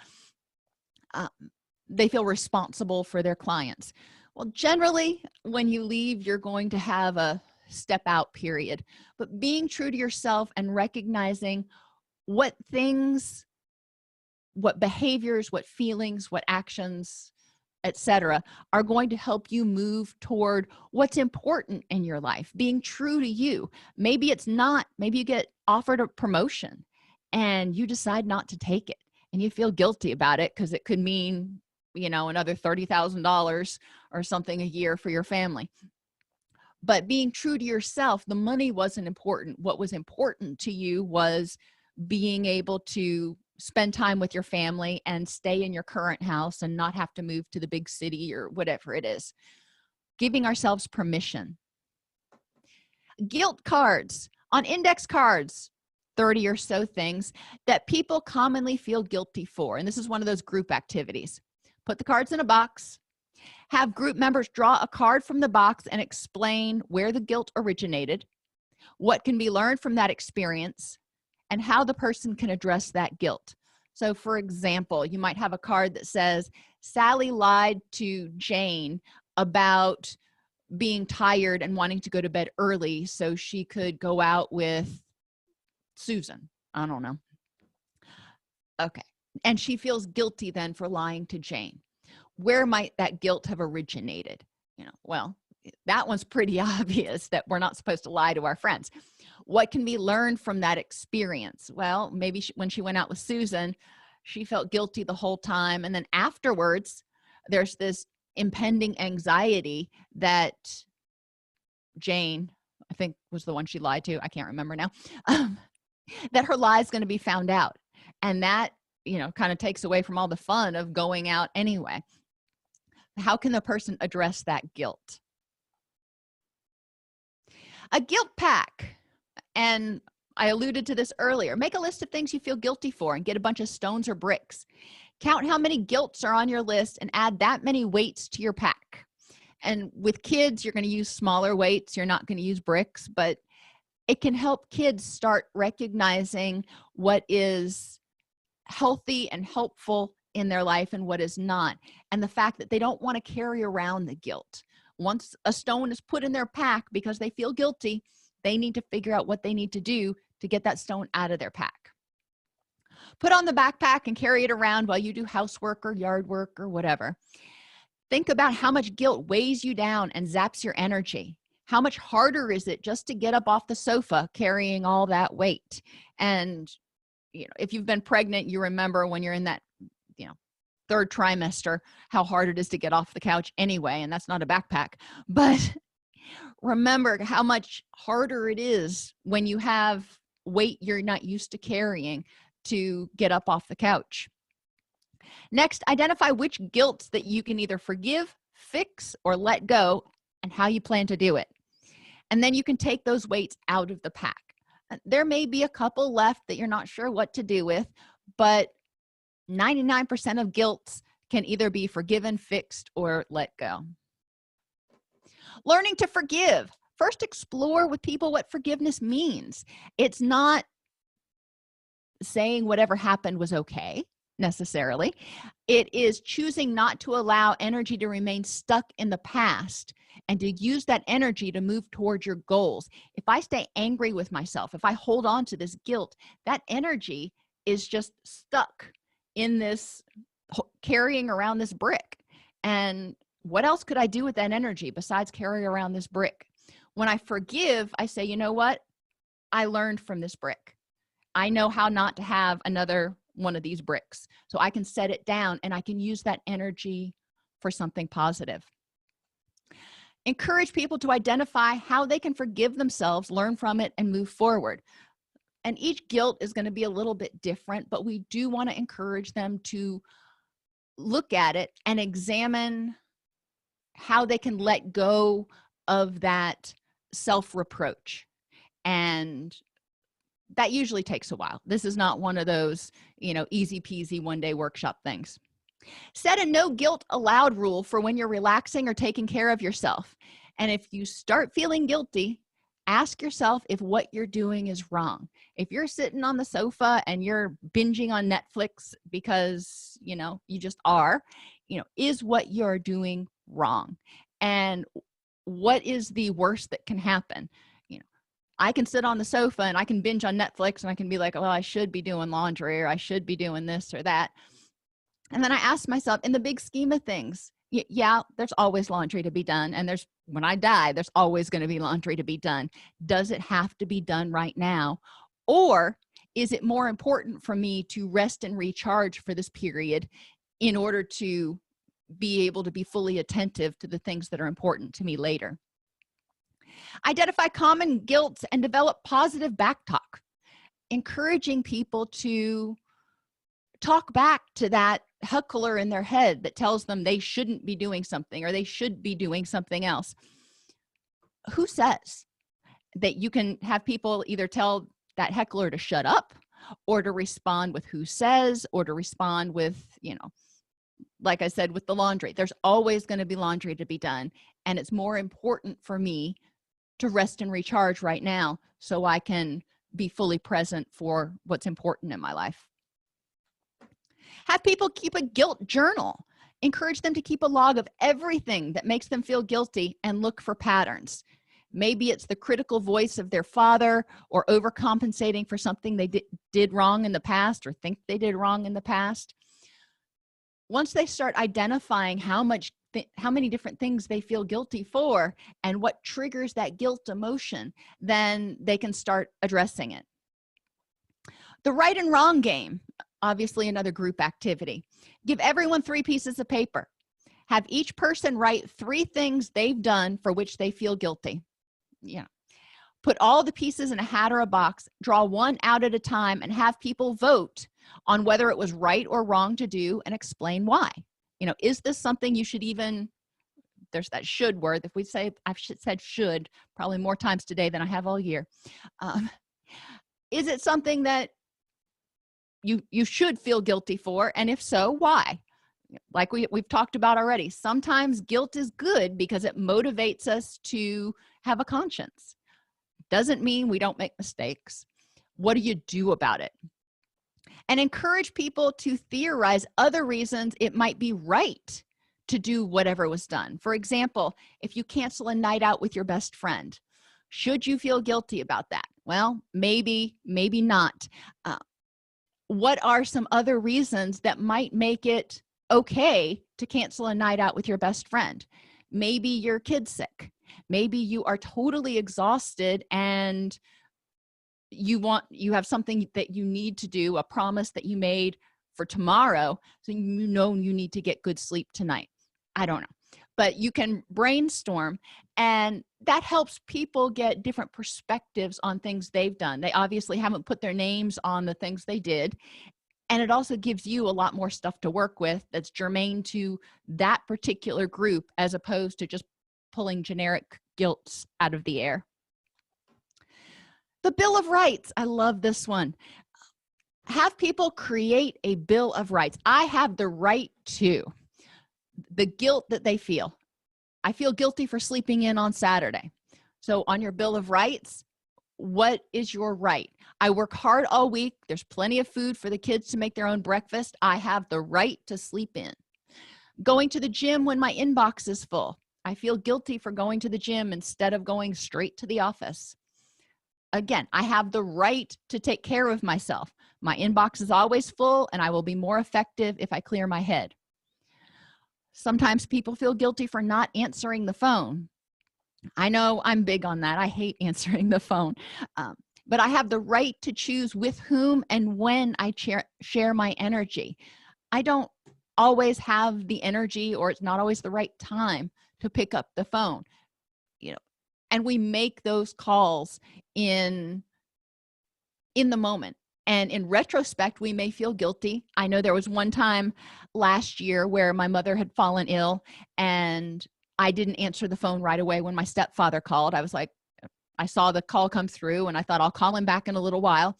They feel responsible for their clients. Well, generally, when you leave, you're going to have a step out period, but being true to yourself and recognizing what things, what behaviors, what feelings, what actions, etc., are going to help you move toward what's important in your life, being true to you. Maybe it's not, maybe you get offered a promotion and you decide not to take it and you feel guilty about it because it could mean, another $30,000 or something a year for your family. But being true to yourself, the money wasn't important. What was important to you was being able to spend time with your family and stay in your current house and not have to move to the big city or whatever it is. Giving ourselves permission. Guilt cards. On index cards, 30 or so things that people commonly feel guilty for. And this is one of those group activities. Put the cards in a box. Have group members draw a card from the box and explain where the guilt originated, what can be learned from that experience, and how the person can address that guilt. So, for example, you might have a card that says, Sally lied to Jane about being tired and wanting to go to bed early so she could go out with Susan. I don't know. Okay. And she feels guilty then for lying to Jane. Where might that guilt have originated? Well, that one's pretty obvious that we're not supposed to lie to our friends. What can be learned from that experience? Well, maybe when she went out with Susan, she felt guilty the whole time. And then afterwards, there's this impending anxiety that Jane, I think, was the one she lied to. I can't remember now. That her lie is going to be found out. And that, kind of takes away from all the fun of going out anyway. How can the person address that guilt? A guilt pack. And I alluded to this earlier. Make a list of things you feel guilty for and get a bunch of stones or bricks. Count how many guilts are on your list and add that many weights to your pack. And with kids, you're going to use smaller weights. You're not going to use bricks, but it can help kids start recognizing what is healthy and helpful in their life and what is not. And the fact that they don't want to carry around the guilt. Once a stone is put in their pack because they feel guilty, they need to figure out what they need to do to get that stone out of their pack. Put on the backpack and carry it around while you do housework or yard work or whatever. Think about how much guilt weighs you down and zaps your energy. How much harder is it just to get up off the sofa carrying all that weight? And, if you've been pregnant, you remember when you're in that, third trimester, how hard it is to get off the couch anyway. And that's not a backpack. But remember how much harder it is when you have weight you're not used to carrying to get up off the couch. Next, identify which guilt that you can either forgive, fix, or let go, and how you plan to do it. And then you can take those weights out of the pack. There may be a couple left that you're not sure what to do with, but 99% of guilts can either be forgiven, fixed, or let go. Learning to forgive. First, explore with people what forgiveness means. It's not saying whatever happened was okay, necessarily. It is choosing not to allow energy to remain stuck in the past and to use that energy to move towards your goals. If I stay angry with myself, if I hold on to this guilt, that energy is just stuck in this, carrying around this brick. And what else could I do with that energy besides carry around this brick? When I forgive, I say, you know what? I learned from this brick. I know how not to have another one of these bricks. So I can set it down and I can use that energy for something positive. Encourage people to identify how they can forgive themselves, learn from it, and move forward. And each guilt is going to be a little bit different, but we do want to encourage them to look at it and examine how they can let go of that self-reproach. And that usually takes a while. This is not one of those, easy peasy one-day workshop things. Set a no guilt allowed rule for when you're relaxing or taking care of yourself. And if you start feeling guilty, ask yourself if what you're doing is wrong. If you're sitting on the sofa and you're binging on Netflix because, you just are, is what you're doing wrong? And what is the worst that can happen? I can sit on the sofa and I can binge on Netflix and I can be like, well, I should be doing laundry or I should be doing this or that. And then I ask myself, in the big scheme of things, yeah, there's always laundry to be done. And when I die, there's always going to be laundry to be done. Does it have to be done right now? Or is it more important for me to rest and recharge for this period in order to be able to be fully attentive to the things that are important to me later? Identify common guilt and develop positive backtalk. Encouraging people to talk back to that heckler in their head that tells them they shouldn't be doing something or they should be doing something else. Who says that you can have people either tell that heckler to shut up or to respond with who says or to respond with, like I said, with the laundry? There's always going to be laundry to be done. And it's more important for me to rest and recharge right now so I can be fully present for what's important in my life. Have people keep a guilt journal. Encourage them to keep a log of everything that makes them feel guilty and look for patterns. Maybe it's the critical voice of their father or overcompensating for something they did wrong in the past or think they did wrong in the past. Once they start identifying how much how many different things they feel guilty for and what triggers that guilt emotion, then they can start addressing it. The right and wrong game, obviously another group activity. Give everyone 3 pieces of paper. Have each person write 3 things they've done for which they feel guilty. Yeah. Put all the pieces in a hat or a box, draw one out at a time, and have people vote on whether it was right or wrong to do and explain why. Is this something you should even, there's that should word. If we say, I've said should probably more times today than I have all year. Is it something that you should feel guilty for? And if so, why? Like we've talked about already, sometimes guilt is good because it motivates us to have a conscience. Doesn't mean we don't make mistakes. What do you do about it? And encourage people to theorize other reasons it might be right to do whatever was done. For example, if you cancel a night out with your best friend, should you feel guilty about that? Well, maybe not. What are some other reasons that might make it okay to cancel a night out with your best friend? Maybe your kid's sick. Maybe you are totally exhausted and you have something that you need to do, a promise that you made for tomorrow, so you need to get good sleep tonight. I don't know, but you can brainstorm, and that helps people get different perspectives on things they've done. They obviously haven't put their names on the things they did, and it also gives you a lot more stuff to work with that's germane to that particular group, as opposed to just pulling generic guilts out of the air. The Bill of Rights. I love this one. Have people create a Bill of Rights. I have the right to. The guilt that they feel. I feel guilty for sleeping in on Saturday. So on your Bill of Rights, what is your right? I work hard all week. There's plenty of food for the kids to make their own breakfast. I have the right to sleep in. Going to the gym when my inbox is full. I feel guilty for going to the gym instead of going straight to the office. Again, I have the right to take care of myself. My inbox is always full, and I will be more effective if I clear my head. Sometimes people feel guilty for not answering the phone. I know I'm big on that. I hate answering the phone. But I have the right to choose with whom and when I share my energy. I don't always have the energy, or it's not always the right time to pick up the phone. And we make those calls in the moment. And in retrospect, we may feel guilty. I know there was one time last year where my mother had fallen ill, and I didn't answer the phone right away when my stepfather called. I was like, I saw the call come through, and I thought I'll call him back in a little while.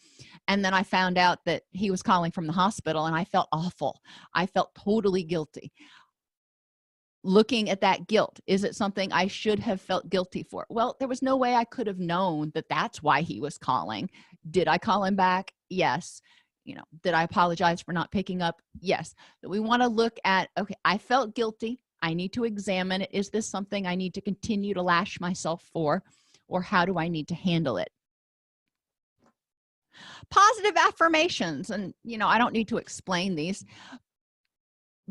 And then I found out that he was calling from the hospital, and I felt awful. I felt totally guilty. Looking at that guilt, is it something I should have felt guilty for? Well, there was no way I could have known that that's why he was calling. Did I call him back? Yes. Did I apologize for not picking up? Yes. But we want to look at, okay, I felt guilty. I need to examine it. Is this something I need to continue to lash myself for, or how do I need to handle it? Positive affirmations. And, I don't need to explain these.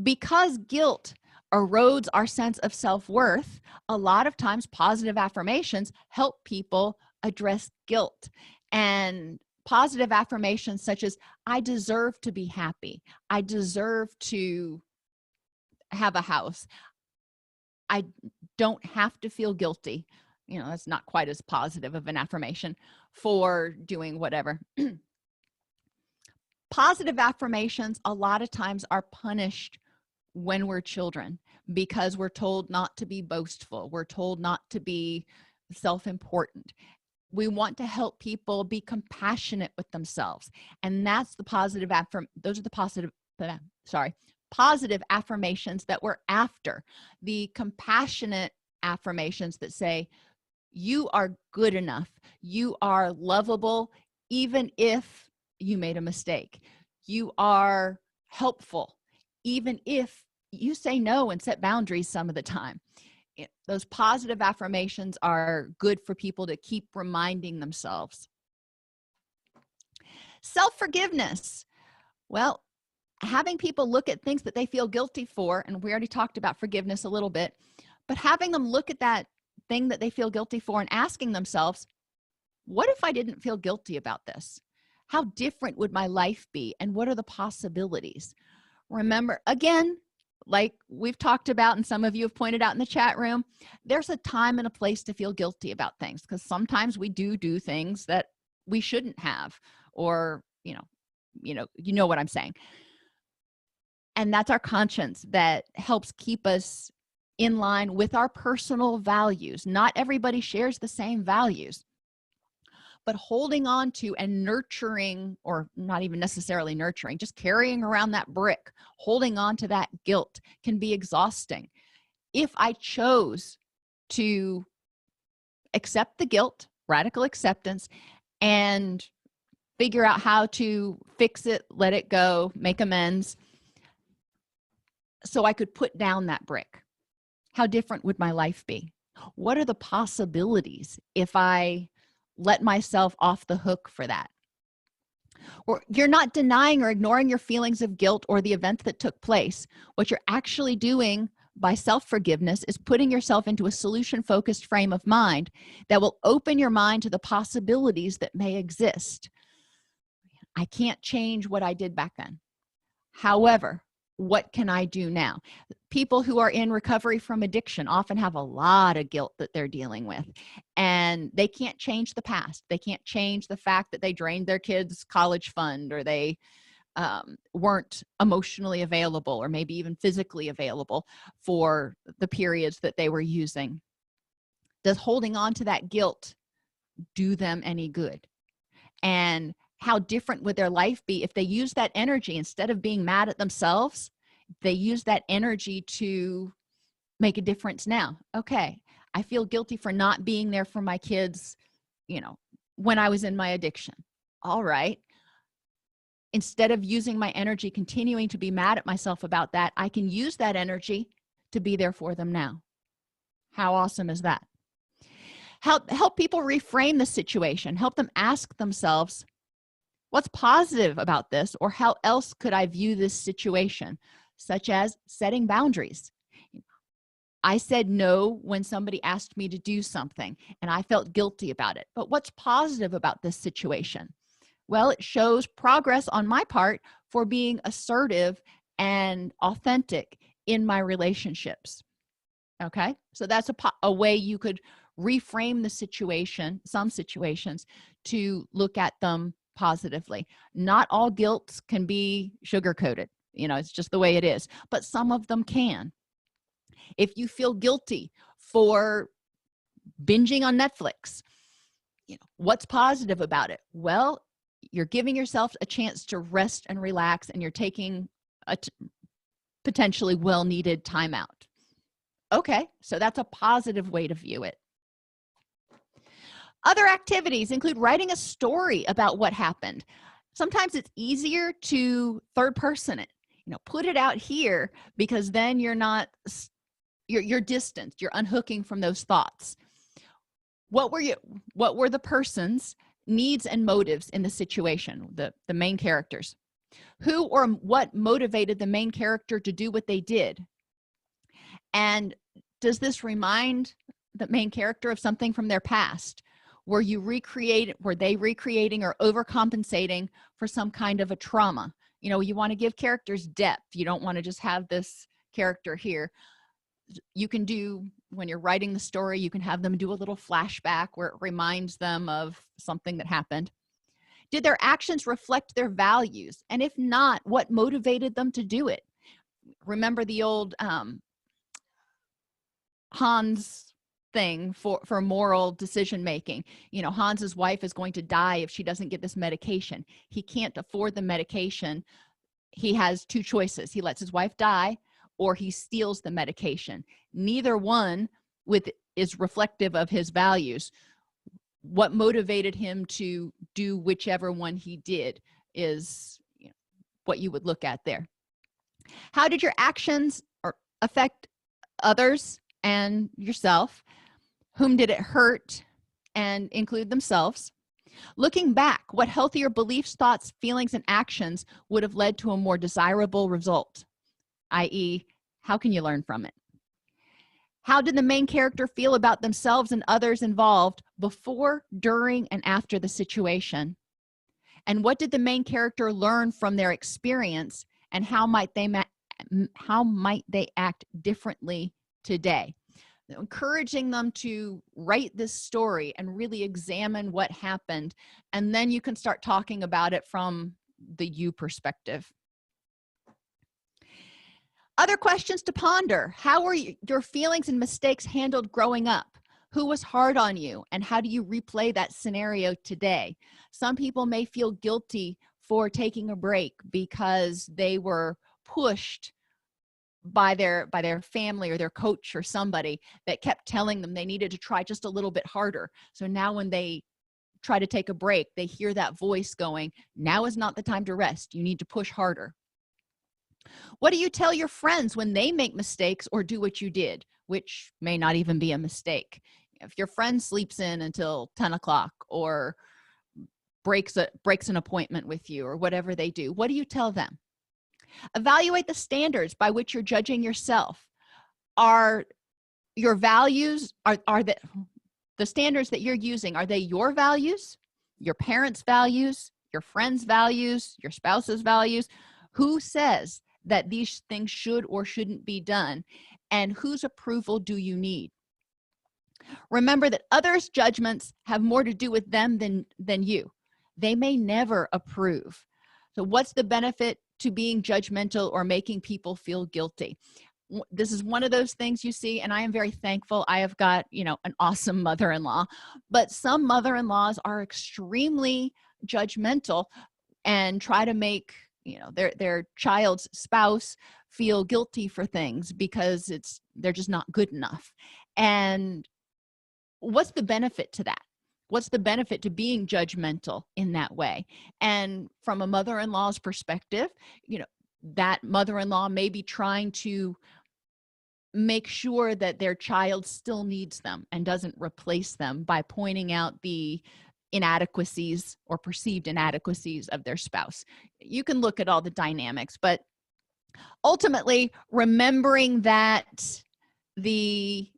Because guilt erodes our sense of self-worth, a lot of times positive affirmations help people address guilt. And positive affirmations such as, I deserve to be happy. I deserve to have a house. I don't have to feel guilty. That's not quite as positive of an affirmation for doing whatever. Positive affirmations a lot of times are punished when we're children, because we're told not to be boastful. We're told not to be self-important. We want to help people be compassionate with themselves. And that's the positive those are the positive affirmations that we're after. The compassionate affirmations that say, you are good enough. You are lovable, even if you made a mistake. You are helpful, even if you say no and set boundaries some of the time. Those positive affirmations are good for people to keep reminding themselves. Self-forgiveness. Well, having people look at things that they feel guilty for, and we already talked about forgiveness a little bit, but having them look at that thing that they feel guilty for and asking themselves, what if I didn't feel guilty about this? How different would my life be? And what are the possibilities? Remember, again, like we've talked about and some of you have pointed out in the chat room, there's a time and a place to feel guilty about things, because sometimes we do things that we shouldn't have, or you know what I'm saying. And that's our conscience that helps keep us in line with our personal values. Not everybody shares the same values, but holding on to and nurturing, or not even necessarily nurturing, just carrying around that brick, holding on to that guilt can be exhausting. If I chose to accept the guilt, radical acceptance, and figure out how to fix it, let it go, make amends, so I could put down that brick, how different would my life be? What are the possibilities if I let myself off the hook for that? Or you're not denying or ignoring your feelings of guilt or the event that took place. What you're actually doing by self-forgiveness is putting yourself into a solution-focused frame of mind that will open your mind to the possibilities that may exist. I can't change what I did back then. However, what can I do now? People who are in recovery from addiction often have a lot of guilt that they're dealing with, and they can't change the past. They can't change the fact that they drained their kids' college fund, or they weren't emotionally available, or maybe even physically available for the periods that they were using. Does holding on to that guilt do them any good? And how different would their life be if they use that energy, instead of being mad at themselves, they use that energy to make a difference now? Okay, I feel guilty for not being there for my kids, when I was in my addiction. All right. Instead of using my energy continuing to be mad at myself about that, I can use that energy to be there for them now. How awesome is that? Help people reframe the situation. Help them ask themselves, what's positive about this, or how else could I view this situation? Such as setting boundaries. I said no when somebody asked me to do something, and I felt guilty about it. But what's positive about this situation? Well, it shows progress on my part for being assertive and authentic in my relationships. Okay, so that's a way you could reframe the situation, some situations, to look at them positively. Not all guilt can be sugar-coated. It's just the way it is, but some of them can. If you feel guilty for binging on Netflix, what's positive about it? Well, you're giving yourself a chance to rest and relax, and you're taking a potentially well-needed time out. Okay, so that's a positive way to view it. Other activities include writing a story about what happened. Sometimes it's easier to third person it, put it out here, because then you're distanced, you're unhooking from those thoughts. What were the person's needs and motives in the situation, the main characters? Who or what motivated the main character to do what they did? And does this remind the main character of something from their past? Were they recreating or overcompensating for some kind of a trauma? You want to give characters depth. You don't want to just have this character here. You can do, when you're writing the story, you can have them do a little flashback where it reminds them of something that happened. Did their actions reflect their values? And if not, what motivated them to do it? Remember the old Hans thing for moral decision making. Hans's wife is going to die if she doesn't get this medication. He can't afford the medication. He has two choices. He lets his wife die, or he steals the medication. Neither one is reflective of his values. What motivated him to do whichever one he did is what you would look at there. How did your actions affect others and yourself? Whom did it hurt and include themselves? Looking back, what healthier beliefs, thoughts, feelings, and actions would have led to a more desirable result? I.e., how can you learn from it? How did the main character feel about themselves and others involved before, during, and after the situation? And what did the main character learn from their experience, and how might they act differently today? Encouraging them to write this story and really examine what happened, and then you can start talking about it from the you perspective. Other questions to ponder: how were your feelings and mistakes handled growing up? Who was hard on you, and how do you replay that scenario today? Some people may feel guilty for taking a break because they were pushed by their family or their coach or somebody that kept telling them they needed to try just a little bit harder. So now when they try to take a break, they hear that voice going, now is not the time to rest, you need to push harder. What do you tell your friends when they make mistakes or do what you did, which may not even be a mistake? If your friend sleeps in until 10 o'clock or breaks an appointment with you or whatever they do, what do you tell them? Evaluate the standards by which you're judging yourself. Are your values, are the standards that you're using, are they your values, your parents' values, your friends' values, your spouse's values? Who says that these things should or shouldn't be done, and whose approval do you need? Remember that others' judgments have more to do with them than you. They may never approve. So what's the benefit to being judgmental or making people feel guilty? This is one of those things you see, and I am very thankful I have got, an awesome mother-in-law, but some mother-in-laws are extremely judgmental and try to make their child's spouse feel guilty for things because they're just not good enough. And what's the benefit to that? What's the benefit to being judgmental in that way? And from a mother-in-law's perspective, that mother-in-law may be trying to make sure that their child still needs them and doesn't replace them by pointing out the inadequacies or perceived inadequacies of their spouse. You can look at all the dynamics, but ultimately remembering that the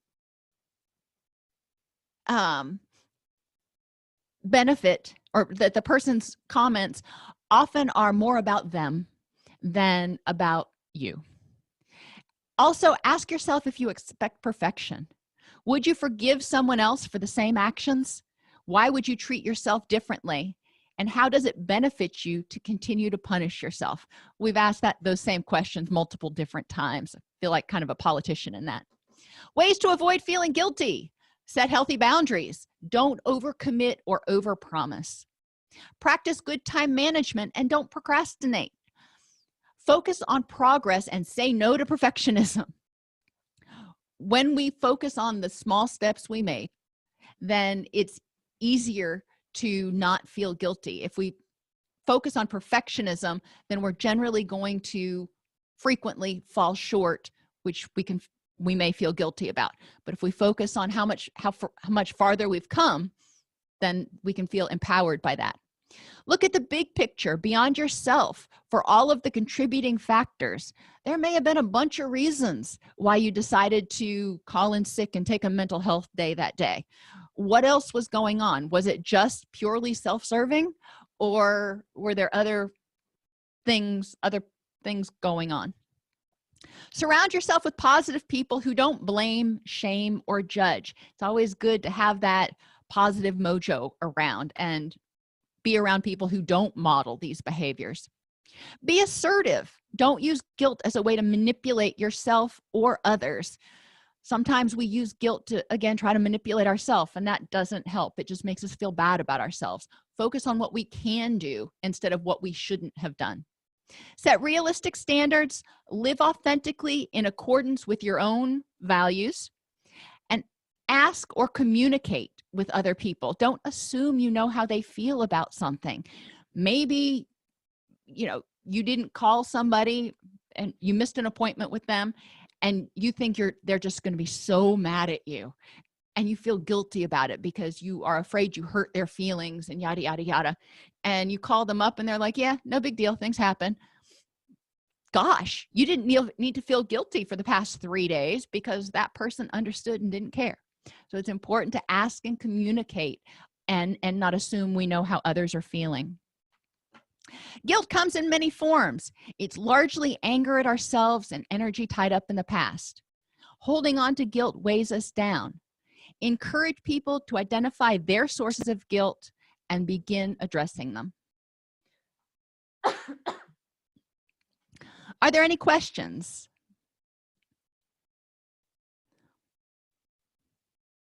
benefit, or that the person's comments often are more about them than about you. Also, ask yourself if you expect perfection. Would you forgive someone else for the same actions? Why would you treat yourself differently? And how does it benefit you to continue to punish yourself? We've asked those same questions multiple different times. I feel like kind of a politician in that. Ways to avoid feeling guilty: set healthy boundaries. Don't overcommit or overpromise. Practice good time management and don't procrastinate. Focus on progress and say no to perfectionism. When we focus on the small steps we make, then it's easier to not feel guilty. If we focus on perfectionism, then we're generally going to frequently fall short, which we may feel guilty about. But if we focus on how much farther we've come, then we can feel empowered by that. Look at the big picture beyond yourself for all of the contributing factors. There may have been a bunch of reasons why you decided to call in sick and take a mental health day that day. What else was going on? Was it just purely self-serving, or were there other things going on? Surround yourself with positive people who don't blame, shame, or judge. It's always good to have that positive mojo around and be around people who don't model these behaviors. Be assertive. Don't use guilt as a way to manipulate yourself or others. Sometimes we use guilt to, again, try to manipulate ourselves, and that doesn't help. It just makes us feel bad about ourselves. Focus on what we can do instead of what we shouldn't have done. Set realistic standards. Live authentically in accordance with your own values. And ask or communicate with other people. Don't assume you know how they feel about something. Maybe you didn't call somebody and you missed an appointment with them, and you think they're just going to be so mad at you, and you feel guilty about it because you are afraid you hurt their feelings and yada yada yada, and you call them up and they're like, yeah, no big deal, things happen. Gosh, you didn't need to feel guilty for the past 3 days because that person understood and didn't care. So it's important to ask and communicate and not assume we know how others are feeling. Guilt comes in many forms. It's largely anger at ourselves and energy tied up in the past. Holding on to guilt weighs us down. Encourage people to identify their sources of guilt and begin addressing them. Are there any questions?